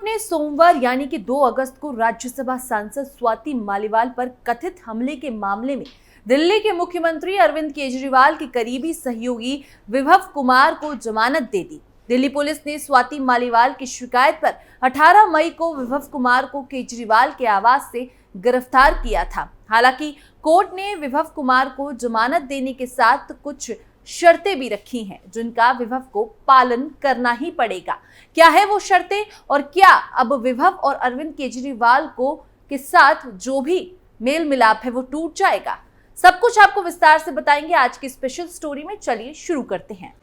ने सोमवार यानी कि 2 अगस्त को राज्यसभा सांसद स्वाति मालीवाल पर कथित हमले के मामले में दिल्ली के मुख्यमंत्री अरविंद केजरीवाल के करीबी सहयोगी विभव कुमार को जमानत दे दी। दिल्ली पुलिस ने स्वाति मालीवाल की शिकायत पर 18 मई को विभव कुमार को केजरीवाल के आवास से गिरफ्तार किया था। हालांकि कोर्ट ने विभव कुमार को जमानत देने के साथ कुछ शर्तें भी रखी हैं, जिनका विभव को पालन करना ही पड़ेगा। क्या है वो शर्तें और क्या अब विभव और अरविंद केजरीवाल के साथ जो भी मेल मिलाप है वो टूट जाएगा? सब कुछ आपको विस्तार से बताएंगे आज की स्पेशल स्टोरी में। चलिए शुरू करते हैं।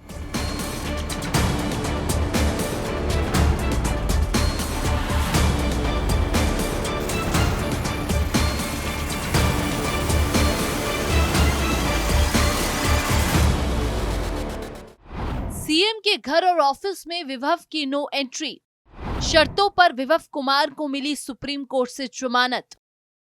सीएम के घर और ऑफिस में विभव की नो एंट्री, शर्तों पर विभव कुमार को मिली सुप्रीम कोर्ट से जमानत।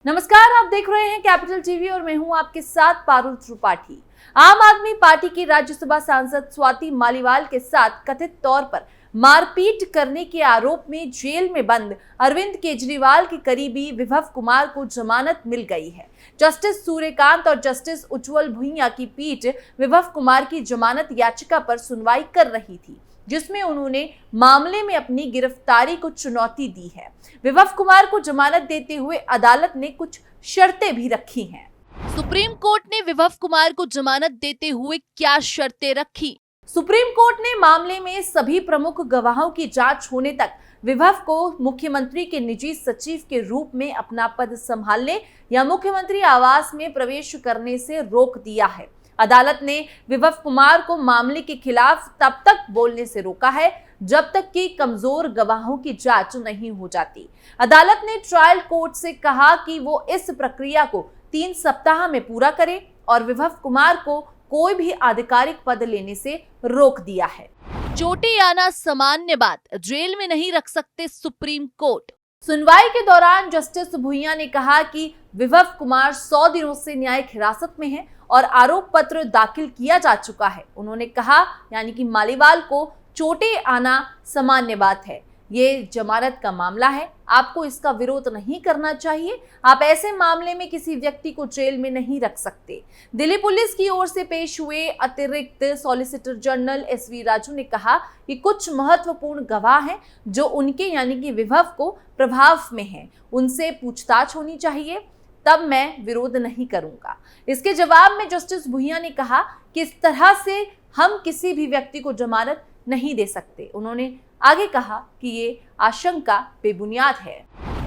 नमस्कार, आप देख रहे हैं कैपिटल टीवी और मैं हूं आपके साथ पारुल त्रिपाठी। आम आदमी पार्टी की राज्यसभा सांसद स्वाति मालीवाल के साथ कथित तौर पर मारपीट करने के आरोप में जेल में बंद अरविंद केजरीवाल के करीबी विभव कुमार को जमानत मिल गई है। जस्टिस सूर्यकांत और जस्टिस उज्जवल भुइयां की पीठ विभव कुमार की जमानत याचिका पर सुनवाई कर रही थी, जिसमें उन्होंने मामले में अपनी गिरफ्तारी को चुनौती दी है। विभव कुमार को जमानत देते हुए अदालत ने कुछ शर्तें भी रखी हैं। सुप्रीम कोर्ट ने विभव कुमार को जमानत देते हुए क्या शर्तें रखी? सुप्रीम कोर्ट ने मामले में सभी प्रमुख गवाहों की जांच होने तक विभव को मुख्यमंत्री के निजी सचिव के रूप में अपना पद संभालने या मुख्यमंत्री आवास में प्रवेश करने से रोक दिया है। अदालत ने विभव कुमार को मामले के खिलाफ तब तक बोलने से रोका है जब तक कि कमजोर गवाहों की जांच नहीं हो जाती। अदालत ने ट्रायल कोर्ट से कहा कि वो इस प्रक्रिया को 3 सप्ताह में पूरा करे और विभव कुमार को कोई भी आधिकारिक पद लेने से रोक दिया है। चोटी आना सामान्य बात, जेल में नहीं रख सकते सुप्रीम कोर्ट। सुनवाई के दौरान जस्टिस भुइयां ने कहा कि विभव कुमार 100 दिनों से न्यायिक हिरासत में है और आरोप पत्र दाखिल किया जा चुका है। उन्होंने कहा यानी कि मालीवाल को चोटें आना सामान्य बात है, ये जमानत का मामला है, आपको इसका विरोध नहीं करना चाहिए। आप ऐसे मामले में किसी व्यक्ति को जेल में नहीं रख सकते। दिल्ली पुलिस की ओर से पेश हुए अतिरिक्त सॉलिसिटर जनरल SV राजू ने कहा कि कुछ महत्वपूर्ण गवाह हैं जो उनके यानी कि विभव को प्रभाव में हैं, उनसे पूछताछ होनी चाहिए, तब मैं विरोध नहीं करूंगा। इसके जवाब में जस्टिस भुइयां ने कहा कि इस तरह से हम किसी भी व्यक्ति को जमानत नहीं दे सकते। उन्होंने आगे कहा कि ये आशंका बेबुनियाद है।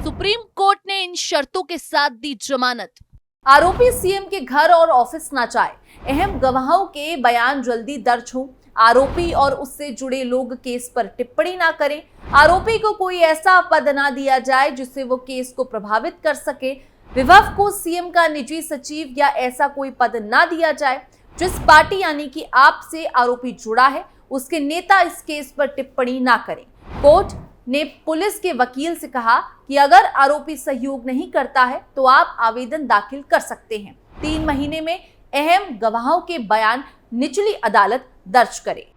सुप्रीम कोर्ट ने इन शर्तों के साथ दी जमानत। आरोपी सीएम के घर और ऑफिस ना जाए, अहम गवाहों के बयान जल्दी दर्ज हो, आरोपी और उससे जुड़े लोग केस पर टिप्पणी ना करें, आरोपी को कोई ऐसा पद ना दिया जाए जिससे वो केस को प्रभावित कर सके, विभव को सीएम का निजी सचिव या ऐसा कोई पद ना दिया जाए, जिस पार्टी यानी कि आप से आरोपी जुड़ा है उसके नेता इस केस पर टिप्पणी ना करें। कोर्ट ने पुलिस के वकील से कहा कि अगर आरोपी सहयोग नहीं करता है तो आप आवेदन दाखिल कर सकते हैं। 3 महीने में अहम गवाहों के बयान निचली अदालत दर्ज करे।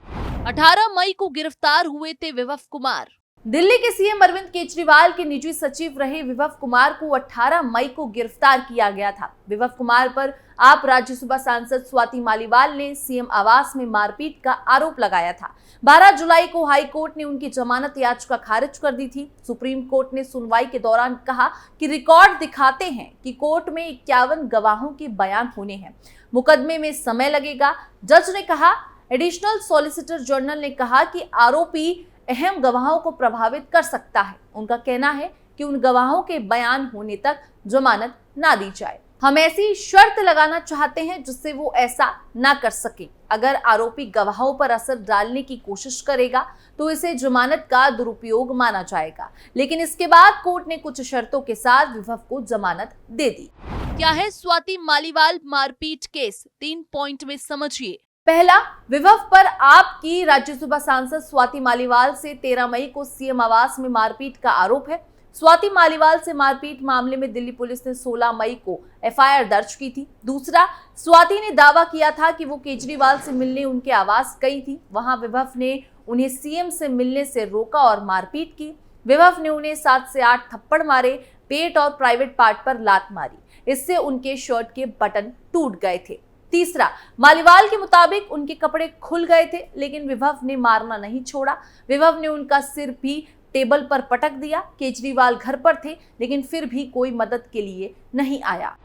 18 मई को गिरफ्तार हुए थे विभव कुमार। दिल्ली के सीएम अरविंद केजरीवाल के निजी सचिव रहे विभव कुमार को 18 मई को गिरफ्तार किया गया था। विभव कुमार पर आप राज्यसभा सांसद स्वाति मालीवाल ने सीएम आवास में मारपीट का आरोप लगाया था। 12 जुलाई को हाई कोर्ट ने उनकी जमानत याचिका खारिज कर दी थी। सुप्रीम कोर्ट ने सुनवाई के दौरान कहा कि रिकॉर्ड दिखाते हैं कि कोर्ट में 51 गवाहों के बयान होने हैं, मुकदमे में समय लगेगा। जज ने कहा, एडिशनल सॉलिसिटर जनरल ने कहा कि आरोपी अहम गवाहों को प्रभावित कर सकता है। उनका कहना है कि उन गवाहों के बयान होने तक जमानत ना दी जाए। हम ऐसी शर्त लगाना चाहते हैं जिससे वो ऐसा ना कर सके। अगर आरोपी गवाहों पर असर डालने की कोशिश करेगा तो इसे जमानत का दुरुपयोग माना जाएगा। लेकिन इसके बाद कोर्ट ने कुछ शर्तों के साथ विभव को जमानत दे दी। क्या है स्वाति मालीवाल मारपीट केस? 3 पॉइंट में समझिए। पहला, विभव पर आपकी राज्यसभा सांसद स्वाति मालीवाल से 13 मई को सीएम आवास में मारपीट का आरोप है। स्वाति मालीवाल से मारपीट मामले में दिल्ली पुलिस ने 16 मई को एफआईआर दर्ज की थी। दूसरा, स्वाति ने दावा किया था कि वो केजरीवाल से मिलने उनके आवास गई थी। वहां विभव ने उन्हें सीएम से मिलने से रोका और मारपीट की। विभव ने उन्हें 7 से 8 थप्पड़ मारे, पेट और प्राइवेट पार्ट पर लात मारी। इससे उनके शर्ट के बटन टूट गए थे। तीसरा, मालीवाल के मुताबिक उनके कपड़े खुल गए थे, लेकिन विभव ने मारना नहीं छोड़ा। विभव ने उनका सिर भी टेबल पर पटक दिया। केजरीवाल घर पर थे, लेकिन फिर भी कोई मदद के लिए नहीं आया।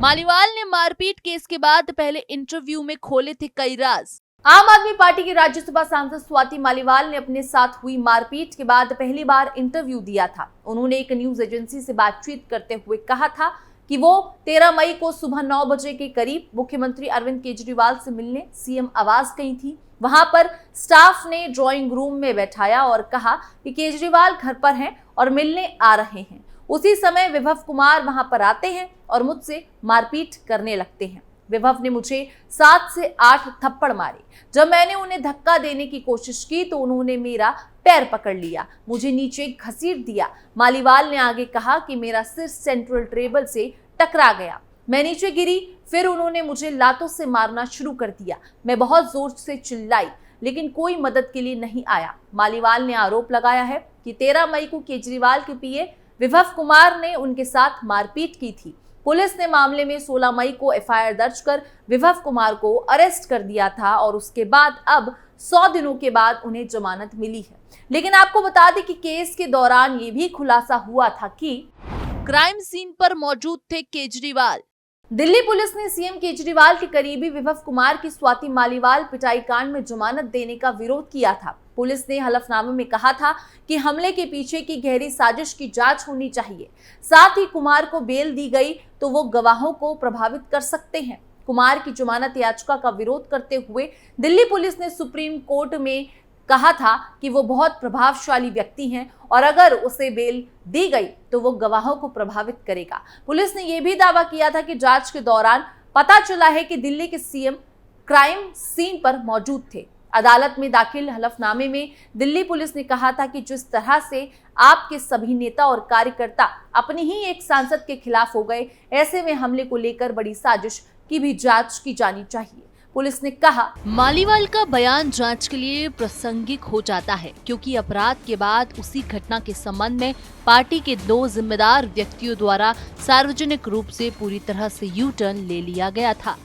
मालीवाल ने मारपीट केस के बाद पहले इंटरव्यू में खोले थे कई राज। आम आदमी पार्टी की राज्यसभा सांसद स्वाति मालीवाल ने अपने साथ हुई मारपीट के बाद पहली बार इंटरव्यू दिया था। उन्होंने एक न्यूज एजेंसी से बातचीत करते हुए कहा था कि वो 13 मई को सुबह 9 बजे के करीब मुख्यमंत्री अरविंद केजरीवाल से मिलने सीएम आवास गई थी। वहां पर स्टाफ ने ड्राइंग रूम में बैठाया और कहा कि केजरीवाल घर पर हैं और मिलने आ रहे हैं। उसी समय विभव कुमार वहां पर आते हैं और मुझसे मारपीट करने लगते हैं। विभव ने मुझे 7 से 8 थप्पड़ मारे। जब मैंने उन्हें धक्का देने की कोशिश की तो उन्होंने मेरा पैर पकड़ लिया, मुझे नीचे घसीट दिया। मालीवाल ने आगे कहा कि मेरा सिर सेंट्रल टेबल से टकरा गया, मैं नीचे गिरी। फिर उन्होंने मुझे लातों से मारना शुरू कर दिया। मैं बहुत जोर से चिल्लाई, लेकिन कोई मदद के लिए नहीं आया। मालीवाल ने आरोप लगाया है कि 13 मई को केजरीवाल के पीए विभव कुमार ने उनके साथ मारपीट की थी। पुलिस ने मामले में 16 मई को एफआईआर दर्ज कर विभव कुमार को अरेस्ट कर दिया था और उसके बाद अब 100 दिनों के बाद उन्हें जमानत मिली है। लेकिन आपको बता दें कि केस के दौरान ये भी खुलासा हुआ था कि क्राइम सीन पर मौजूद थे केजरीवाल। दिल्ली पुलिस ने सीएम केजरीवाल के करीबी विभव कुमार की स्वाति मालीवाल पिटाई कांड में जमानत देने का विरोध किया था। पुलिस ने हलफनामे में कहा था कि हमले के पीछे की गहरी साजिश की जांच होनी चाहिए। साथ ही कुमार को बेल दी गई तो वो गवाहों को प्रभावित कर सकते हैं। कुमार की जमानत याचिका का विरोध करते हुए दिल्ली पुलिस ने सुप्रीम कोर्ट में कहा था कि वो बहुत प्रभावशाली व्यक्ति हैं और अगर उसे बेल दी गई तो वो गवाहों को प्रभावित करेगा। पुलिस ने यह भी दावा किया था कि जांच के दौरान पता चला है कि दिल्ली के सीएम क्राइम सीन पर मौजूद थे। अदालत में दाखिल हलफनामे में दिल्ली पुलिस ने कहा था कि जिस तरह से आपके सभी नेता और कार्यकर्ता अपनी ही एक सांसद के खिलाफ हो गए, ऐसे में हमले को लेकर बड़ी साजिश की भी जांच की जानी चाहिए। पुलिस ने कहा, मालीवाल का बयान जांच के लिए प्रासंगिक हो जाता है क्योंकि अपराध के बाद उसी घटना के संबंध में पार्टी के 2 जिम्मेदार व्यक्तियों द्वारा सार्वजनिक रूप से पूरी तरह से यू टर्न ले लिया गया था।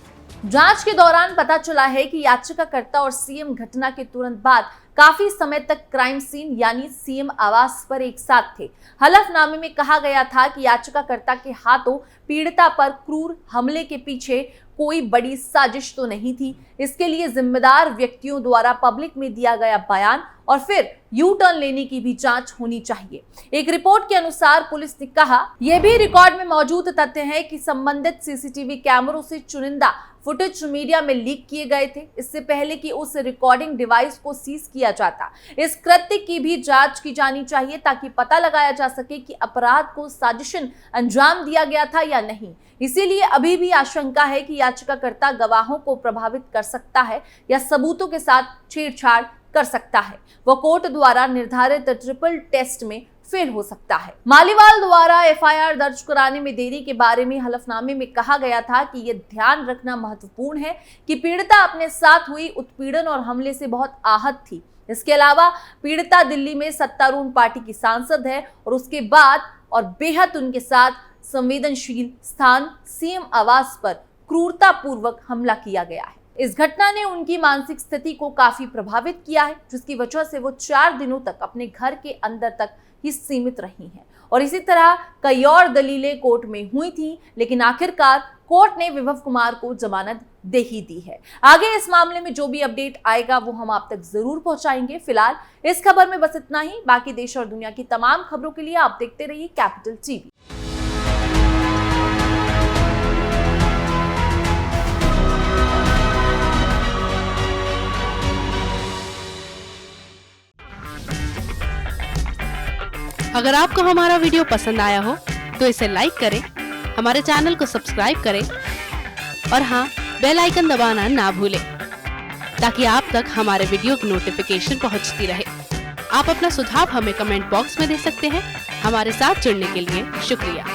जांच के दौरान पता चला है कि याचिकाकर्ता और सीएम घटना के तुरंत बाद काफी समय तक क्राइम सीन यानी सीएम आवास पर एक साथ थे। हलफनामे में कहा गया था कि याचिकाकर्ता के हाथों पीड़िता पर क्रूर हमले के पीछे कोई बड़ी साजिश तो नहीं थी। इसके लिए जिम्मेदार व्यक्तियों द्वारा पब्लिक में दिया गया बयान और फिर यू टर्न लेने की भी जांच होनी चाहिए। एक रिपोर्ट के अनुसार पुलिस ने कहा, यह भी रिकॉर्ड में मौजूद तथ्य है कि संबंधित सीसीटीवी कैमरों से चुनिंदा फुटेज मीडिया में लीक किए गए थे, इससे पहले कि उस रिकॉर्डिंग डिवाइस को सीज किया जाता। इस कृत्य की भी जांच की जानी चाहिए ताकि पता लगाया जा सके कि अपराध को साजिशन अंजाम दिया गया था या नहीं। इसीलिए अभी भी आशंका है कि याचिकाकर्ता गवाहों को प्रभावित कर सकता है या सबूतों के साथ छेड़छाड़ कर सकता है। वह कोर्ट द्वारा निर्धारित ट्रिपल टेस्ट में फेल हो सकता है। मालीवाल द्वारा एफआईआर दर्ज कराने में देरी के बारे में हलफनामे में कहा गया था कि यह ध्यान रखना महत्वपूर्ण है कि पीड़िता अपने साथ हुई उत्पीड़न और हमले से बहुत आहत थी। इसके अलावा पीड़िता दिल्ली में सत्तारूढ़ पार्टी की सांसद है और उसके बाद और बेहद उनके साथ संवेदनशील स्थान सीएम आवास पर क्रूरतापूर्वक हमला किया गया है। इस घटना ने उनकी मानसिक स्थिति को काफी प्रभावित किया है, जिसकी वजह से वो 4 दिनों तक अपने घर के अंदर तक ही सीमित रही हैं। और इसी तरह कई और दलीलें कोर्ट में हुई थी, लेकिन आखिरकार कोर्ट ने विभव कुमार को जमानत दे ही दी है। आगे इस मामले में जो भी अपडेट आएगा वो हम आप तक जरूर पहुंचाएंगे। फिलहाल इस खबर में बस इतना ही। बाकी देश और दुनिया की तमाम खबरों के लिए आप देखते रहिए कैपिटल टीवी। अगर आपको हमारा वीडियो पसंद आया हो तो इसे लाइक करें, हमारे चैनल को सब्सक्राइब करें और हाँ, बेल आइकन दबाना ना भूलें ताकि आप तक हमारे वीडियो की नोटिफिकेशन पहुंचती रहे। आप अपना सुझाव हमें कमेंट बॉक्स में दे सकते हैं। हमारे साथ जुड़ने के लिए शुक्रिया।